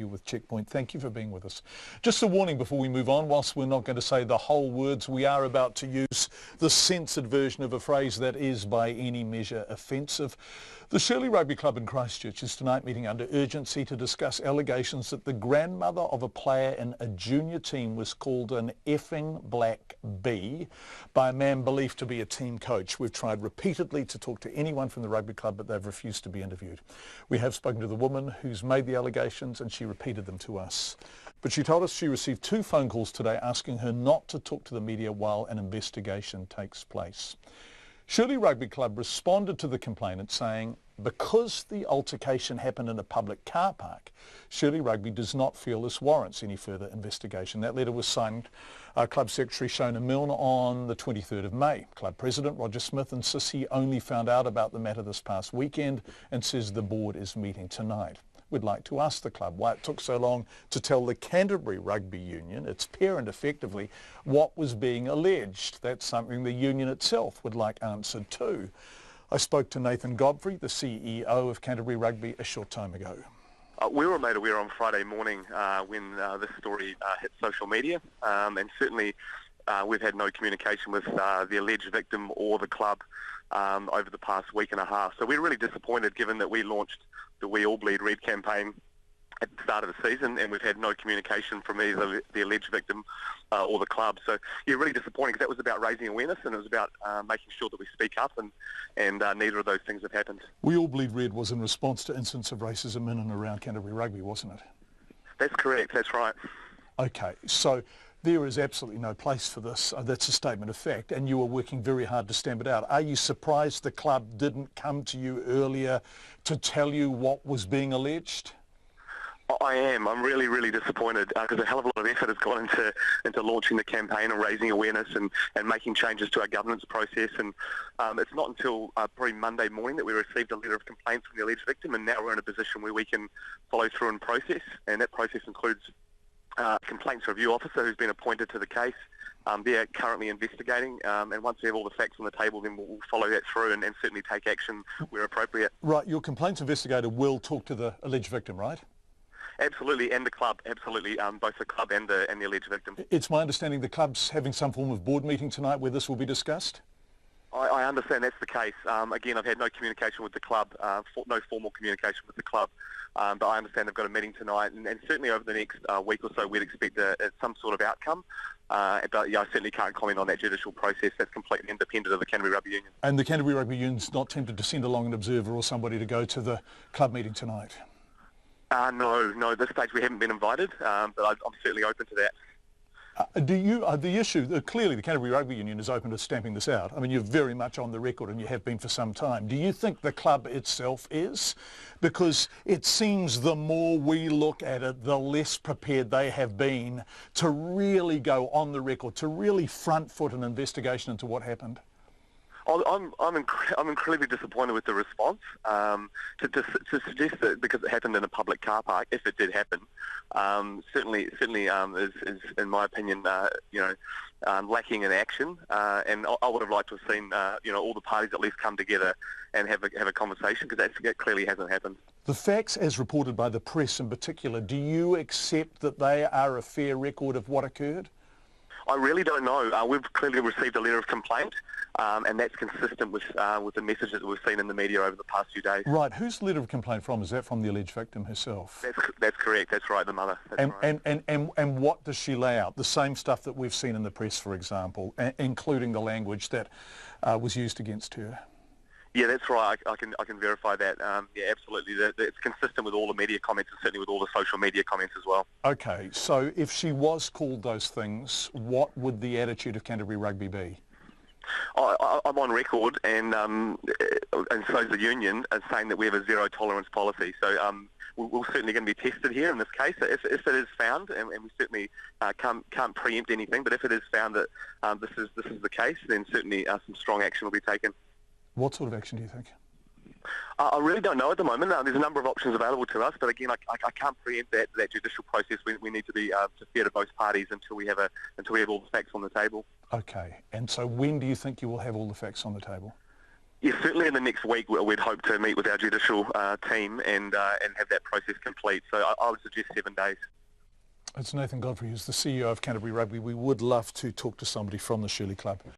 with Checkpoint. Thank you for being with us. Just a warning before we move on, whilst we're not going to say the whole words, we are about to use the censored version of a phrase that is by any measure offensive. The Shirley Rugby Club in Christchurch is tonight meeting under urgency to discuss allegations that the grandmother of a player in a junior team was called an effing black bee by a man believed to be a team coach. We've tried repeatedly to talk to anyone from the rugby club, but they've refused to be interviewed. We have spoken to the woman who's made the allegations and she repeated them to us. But she told us she received 2 phone calls today asking her not to talk to the media while an investigation takes place. Shirley Rugby Club responded to the complainant saying, because the altercation happened in a public car park, Shirley Rugby does not feel this warrants any further investigation. That letter was signed Club Secretary Shona Milne on the 23rd of May. Club President Roger Smith insists he only found out about the matter this past weekend and says the board is meeting tonight. We'd like to ask the club why it took so long to tell the Canterbury Rugby Union, its parent effectively, what was being alleged. That's something the union itself would like answered too. I spoke to Nathan Godfrey, the CEO of Canterbury Rugby, a short time ago. We were made aware on Friday morning when this story hit social media, and certainly we've had no communication with the alleged victim or the club over the past week and a half. So we're really disappointed given that we launched the We All Bleed Red campaign at the start of the season, and we've had no communication from either the alleged victim or the club. So yeah, really disappointing because that was about raising awareness and it was about making sure that we speak up, and neither of those things have happened. We All Bleed Red was in response to incidents of racism in and around Canterbury Rugby, wasn't it? That's correct, that's right. Okay, so there is absolutely no place for this. That's a statement of fact, and you are working very hard to stamp it out. Are you surprised the club didn't come to you earlier to tell you what was being alleged? I am. I'm really, really disappointed because a hell of a lot of effort has gone into launching the campaign and raising awareness and making changes to our governance process. And it's not until probably Monday morning that we received a letter of complaint from the alleged victim, and now we're in a position where we can follow through and process. And that process includes complaints review officer who's been appointed to the case. They're currently investigating, and once we have all the facts on the table, then we'll follow that through and certainly take action where appropriate. Right, your complaints investigator will talk to the alleged victim, right? Absolutely, and the club, absolutely, both the club and the alleged victim. It's my understanding the club's having some form of board meeting tonight where this will be discussed? I understand that's the case. Again, I've had no communication with the club, no formal communication with the club, but I understand they've got a meeting tonight, and certainly over the next week or so we'd expect some sort of outcome. But yeah, I certainly can't comment on that judicial process. That's completely independent of the Canterbury Rugby Union. And the Canterbury Rugby Union's not tempted to send along an observer or somebody to go to the club meeting tonight? No, at this stage we haven't been invited, but I'm certainly open to that. The issue, clearly the Canterbury Rugby Union is open to stamping this out. I mean, you're very much on the record and you have been for some time. Do you think the club itself is? Because it seems the more we look at it, the less prepared they have been to really go on the record, to really front foot an investigation into what happened. I'm incredibly disappointed with the response. To suggest that because it happened in a public car park, if it did happen, certainly is in my opinion, lacking in action. And I would have liked to have seen, all the parties at least come together and have a conversation, because that clearly hasn't happened. The facts, as reported by the press in particular, do you accept that they are a fair record of what occurred? I really don't know. We've clearly received a letter of complaint, and that's consistent with the message that we've seen in the media over the past few days. Right. Who's the letter of complaint from? Is that from the alleged victim herself? That's correct. That's right, the mother. And what does she lay out? The same stuff that we've seen in the press, for example, including the language that was used against her? Yeah, that's right. I can verify that. Yeah, absolutely. It's consistent with all the media comments and certainly with all the social media comments as well. Okay, so if she was called those things, what would the attitude of Canterbury Rugby be? I'm on record, and so is the union, as saying that we have a zero tolerance policy. So we're certainly going to be tested here in this case. If it is found, and we certainly can't preempt anything, but if it is found that this is the case, then certainly some strong action will be taken. What sort of action do you think? I really don't know at the moment. There's a number of options available to us, but again, I can't preempt that judicial process. We need to be fair to both parties until we have all the facts on the table. Okay, and so when do you think you will have all the facts on the table? Yeah, certainly in the next week we'd hope to meet with our judicial team and have that process complete. So I would suggest 7 days. It's Nathan Godfrey, who's the CEO of Canterbury Rugby. We would love to talk to somebody from the Shirley Club.